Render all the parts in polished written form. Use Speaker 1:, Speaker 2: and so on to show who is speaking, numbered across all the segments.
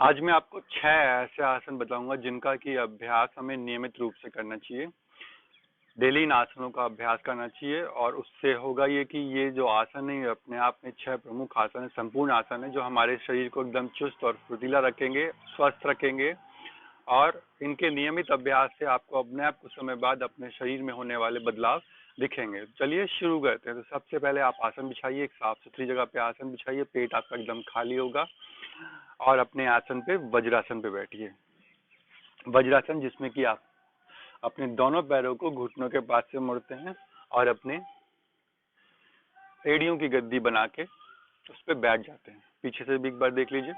Speaker 1: आज मैं आपको 6 ऐसे आसन बताऊंगा जिनका कि अभ्यास हमें नियमित रूप से करना चाहिए। डेली इन आसनों का अभ्यास करना चाहिए और उससे होगा ये कि ये जो आसन है ये अपने आप में 6 प्रमुख आसन है, संपूर्ण आसन है जो हमारे शरीर को एकदम चुस्त और फुर्तीला रखेंगे, स्वस्थ रखेंगे। और इनके नियमित अभ्यास से आपको अपने आप कुछ समय बाद अपने शरीर में होने वाले बदलाव दिखेंगे। चलिए शुरू करते हैं। तो सबसे पहले आप आसन बिछाइए, एक साफ सुथरी जगह पे आसन बिछाइए, पेट आपका एकदम खाली होगा और अपने आसन पे वज्रासन पे बैठिए। वज्रासन जिसमें कि आप अपने दोनों पैरों को घुटनों के पास से मोड़ते हैं और अपने एड़ियों की गद्दी बना के उस पर बैठ जाते हैं। पीछे से भी एक बार देख लीजिए।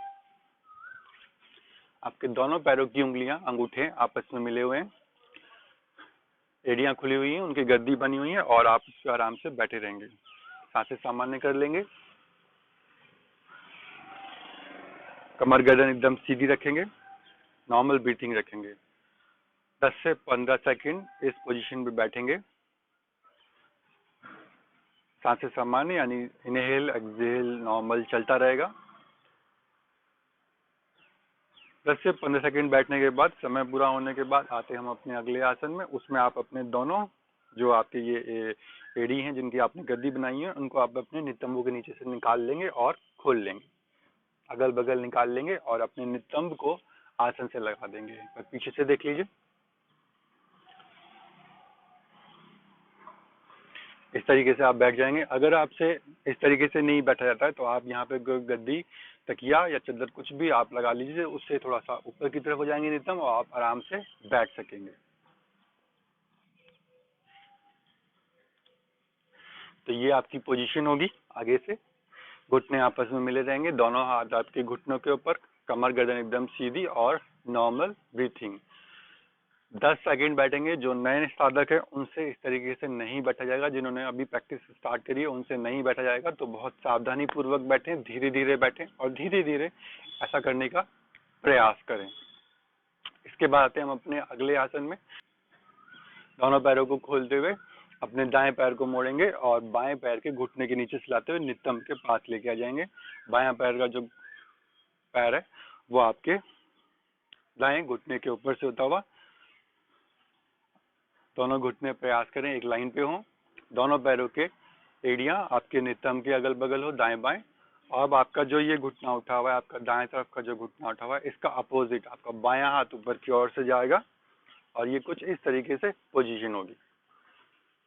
Speaker 1: आपके दोनों पैरों की उंगलियां, अंगूठे आपस में मिले हुए हैं, एड़ियां खुली हुई हैं, उनकी गद्दी बनी हुई है और आप उस पर आराम से बैठे रहेंगे। सांसें सामान्य कर लेंगे, कमर गर्दन एकदम सीधी रखेंगे, नॉर्मल ब्रीथिंग रखेंगे। 10 से 15 सेकंड इस पोजीशन पे बैठेंगे। सांसें सामान्य यानी इनहेल एक्सहेल नॉर्मल चलता रहेगा। 10 से 15 सेकंड बैठने के बाद, समय पूरा होने के बाद आते हम अपने अगले आसन में। उसमें आप अपने दोनों जो आपके ये एड़ी हैं जिनकी आपने गद्दी बनाई है उनको आप अपने नितंबों के नीचे से निकाल लेंगे और खोल लेंगे, अगल बगल निकाल लेंगे और अपने नितंब को आसन से लगा देंगे। पर पीछे से देख लीजिए। इस तरीके से आप बैठ जाएंगे। अगर आपसे इस तरीके से नहीं बैठा जाता है तो आप यहाँ पे गद्दी, तकिया या चादर कुछ भी आप लगा लीजिए, उससे थोड़ा सा ऊपर की तरफ हो जाएंगे नितंब और आप आराम से बैठ सकेंगे। तो ये आपकी पोजीशन होगी। आगे से घुटने आपस में मिले रहेंगे, दोनों हाथ आपके घुटनों के ऊपर, कमर गर्दन एकदम सीधी और नॉर्मल ब्रीथिंग। 10 सेकंड बैठेंगे। जो नए साधक है उनसे इस तरीके से नहीं बैठा जाएगा, जिन्होंने अभी प्रैक्टिस स्टार्ट करी है उनसे नहीं बैठा जाएगा। तो बहुत सावधानी पूर्वक बैठें, धीरे धीरे बैठें और धीरे धीरे ऐसा करने का प्रयास करें। इसके बाद आते हैं हम अपने अगले आसन में। दोनों पैरों को खोलते हुए अपने दाएं पैर को मोड़ेंगे और बाएं पैर के घुटने के नीचे सिलाते हुए नितंब के पास लेके आ जाएंगे। बायां पैर का जो पैर है वो आपके दाएं घुटने के ऊपर से होता हुआ, दोनों घुटने प्रयास करें एक लाइन पे हो। दोनों पैरों के एड़ियां आपके नितंब के अगल बगल हो, दाएं बाएं। अब आपका जो ये घुटना उठा हुआ है, आपका दाएं तरफ का जो घुटना उठा हुआ है, इसका अपोजिट आपका बायां हाथ ऊपर की ओर से जाएगा और ये कुछ इस तरीके से पोजीशन होगी।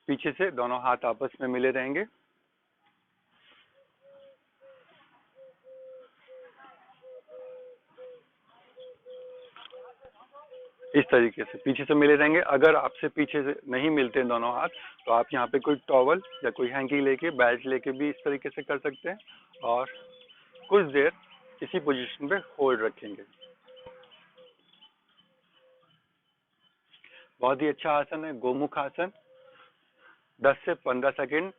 Speaker 1: पीछे से दोनों हाथ आपस में मिले रहेंगे। इस तरीके से पीछे से मिले रहेंगे। अगर आपसे पीछे से नहीं मिलते दोनों हाथ तो आप यहाँ पे कोई टॉवल या कोई हैंकी लेके, बैट लेके भी इस तरीके से कर सकते हैं और कुछ देर इसी पोजीशन पे होल्ड रखेंगे। बहुत ही अच्छा आसन है गोमुख आसन। 10 से 15 सेकंड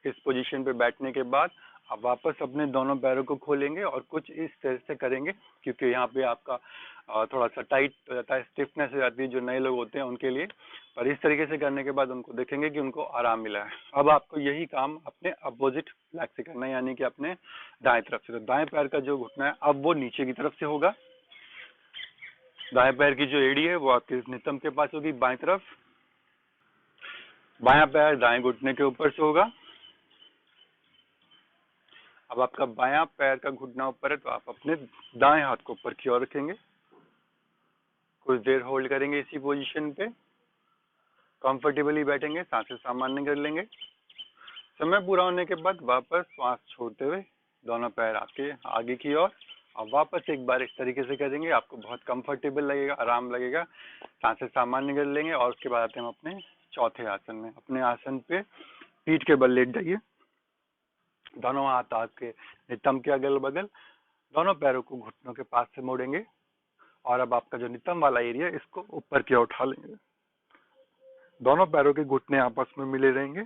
Speaker 1: इस पोजीशन पे बैठने के बाद आप वापस अपने दोनों पैरों को खोलेंगे और कुछ इस तरह से करेंगे, क्योंकि यहाँ पे आपका थोड़ा सा टाइट हो जाता है, स्टिफनेस हो जाती है जो नए लोग होते हैं उनके लिए। पर इस तरीके से करने के बाद उनको देखेंगे कि उनको आराम मिला है। अब आपको यही काम अपने अपोजिट लेग से करना है, यानी कि अपने दाएं तरफ से। तो दाएं पैर का जो घुटना है अब वो नीचे की तरफ से होगा। दाएं पैर की जो एड़ी है वो आपके नितंब के पास होगी बाएं तरफ। बायां पैर दाएं घुटने के ऊपर से होगा। अब आपका बायां पैर का घुटना ऊपर है तो आप अपने दाएं हाथ को ऊपर की ओर रखेंगे। कुछ देर होल्ड करेंगे इसी पोजीशन पे, कंफर्टेबली बैठेंगे, सांसें सामान्य कर लेंगे। समय पूरा होने के बाद वापस श्वास छोड़ते हुए दोनों पैर आपके आगे की ओर और वापस एक बार इस तरीके से करेंगे। आपको बहुत कंफर्टेबल लगेगा, आराम लगेगा। सांसें सामान्य कर लेंगे और उसके बाद आते हैं हम अपने चौथे आसन में। अपने आसन पे पीठ के बल लेट जाइए, दोनों हाथ आपके नितंब के अगल बगल, दोनों पैरों को घुटनों के पास से मोड़ेंगे और अब आपका जो नितंब वाला एरिया इसको ऊपर की ओर उठा लेंगे। दोनों पैरों के घुटने आपस में मिले रहेंगे।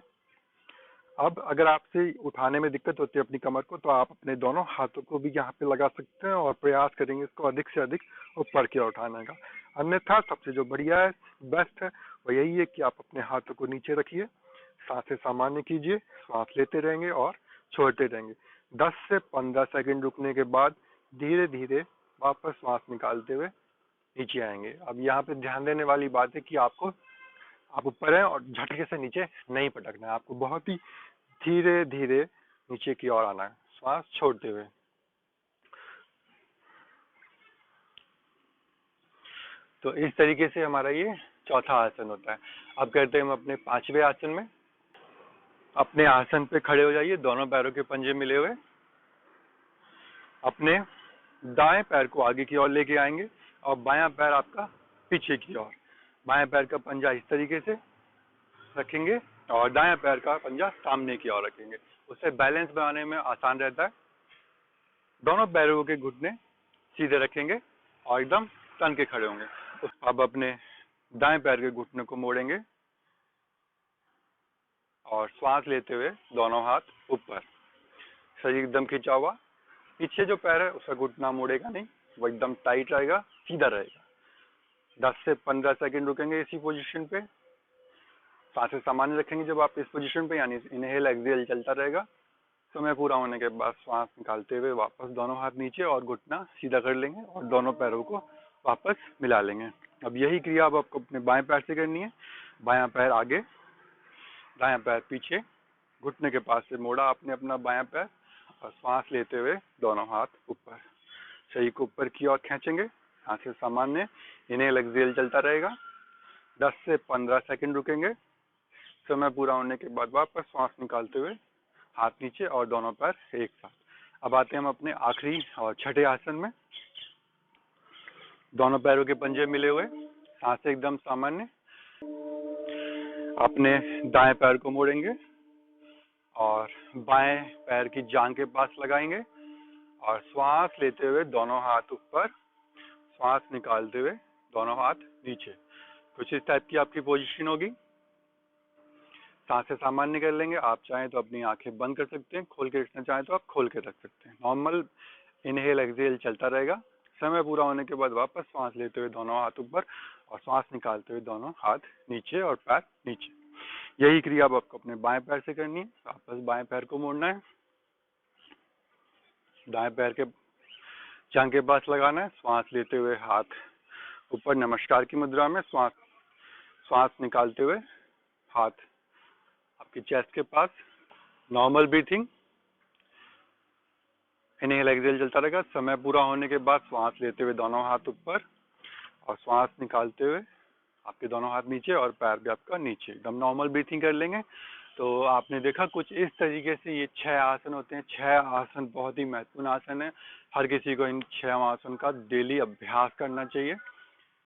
Speaker 1: अब अगर आपसे उठाने में दिक्कत होती है अपनी कमर को तो आप अपने दोनों हाथों को भी यहाँ पे लगा सकते हैं और प्रयास करेंगे इसको अधिक से अधिक ऊपर की ओर उठाने का। अन्यथा सबसे जो बढ़िया है, बेस्ट है, वो यही है कि आप अपने हाथों को नीचे रखिए, सांसें सामान्य कीजिए, सांस लेते रहेंगे और छोड़ते रहेंगे। 10 से 15 सेकंड रुकने के बाद धीरे धीरे वापस श्वास निकालते हुए नीचे आएंगे। अब यहाँ पे ध्यान देने वाली बात है कि आप ऊपर हैं और झटके से नीचे नहीं पटकना है, आपको बहुत ही धीरे धीरे नीचे की ओर आना है, श्वास छोड़ते हुए। तो इस तरीके से हमारा ये चौथा आसन होता है। अब करते हैं हम अपने 5वें आसन में। अपने आसन पे खड़े हो जाइए, दोनों पैरों के पंजे मिले हुए। अपने दाएं पैर को आगे की ओर लेके आएंगे और बायां पैर आपका पीछे की ओर। बाएं पैर का पंजा इस तरीके से रखेंगे और दाएं पैर का पंजा सामने की ओर रखेंगे। उससे बैलेंस बनाने में आसान रहता है। दोनों पैरों के घुटने सीधे रखेंगे और एकदम तन के खड़े होंगे। अब अपने दाएं पैर के घुटने को मोड़ेंगे और श्वास लेते हुए दोनों हाथ ऊपर, शरीर एकदम खिंचा हुआ। पीछे जो पैर है उसका घुटना मुड़ेगा नहीं, वो एकदम टाइट रहेगा, सीधा रहेगा। 10 से 15 सेकंड रुकेंगे इसी पोजीशन पे। सांसें सामान्य रखेंगे जब आप इस पोजीशन पे, यानी इनहेल एक्सहेल चलता रहेगा। समय पूरा होने के बाद श्वास निकालते हुए वापस दोनों हाथ नीचे और घुटना सीधा कर लेंगे और दोनों पैरों को वापस मिला लेंगे। अब यही क्रिया अब आपको अपने बाएं पैर से करनी है। बायां पैर आगे, दायां पैर पीछे, घुटने के पास से मोड़ा आपने अपना बायां पैर और श्वास लेते हुए दोनों हाथ ऊपर, शरीर को ऊपर की ओर खींचेंगे। सांसें सामान्य, इनहेल एक्सहेल चलता रहेगा। 10 से 15 सेकंड रुकेंगे। समय पूरा होने के बाद वापस श्वास निकालते हुए हाथ नीचे और दोनों पैर एक साथ। अब आते हैं हम अपने आखिरी और छठे आसन में। दोनों पैरों के पंजे मिले हुए, सांसें एकदम सामान्य। अपने दाएं पैर को मोड़ेंगे और बाएं पैर की जांघ के पास लगाएंगे और श्वास लेते हुए दोनों हाथ ऊपर, श्वास निकालते हुए दोनों हाथ नीचे। कुछ इस टाइप की आपकी पोजीशन होगी। सांसें सामान्य कर लेंगे। आप चाहें तो अपनी आंखें बंद कर सकते हैं, खोल के रखना चाहें तो आप खोल के रख सकते हैं। नॉर्मल इनहेल एक्सहेल चलता रहेगा। समय पूरा होने के बाद वापस श्वास लेते हुए दोनों हाथ ऊपर और श्वास निकालते हुए दोनों हाथ नीचे और पैर नीचे। यही क्रिया अब आपको अपने बाएं पैर से करनी है। वापस बाएं पैर को मोड़ना है, दाएं पैर के जांघ के पास लगाना है, श्वास लेते हुए हाथ ऊपर नमस्कार की मुद्रा में, श्वास निकालते हुए हाथ आपकी चेस्ट के पास। नॉर्मल ब्रीथिंग, इनहेल एक्सहेल चलता रहेगा। समय पूरा होने के बाद श्वास लेते हुए दोनों हाथ ऊपर और श्वास निकालते हुए आपके दोनों हाथ नीचे और पैर भी आपका नीचे। एकदम नॉर्मल ब्रीथिंग कर लेंगे। तो आपने देखा कुछ इस तरीके से ये 6 आसन होते हैं। 6 आसन बहुत ही महत्वपूर्ण आसन है। हर किसी को इन 6 आसन का डेली अभ्यास करना चाहिए।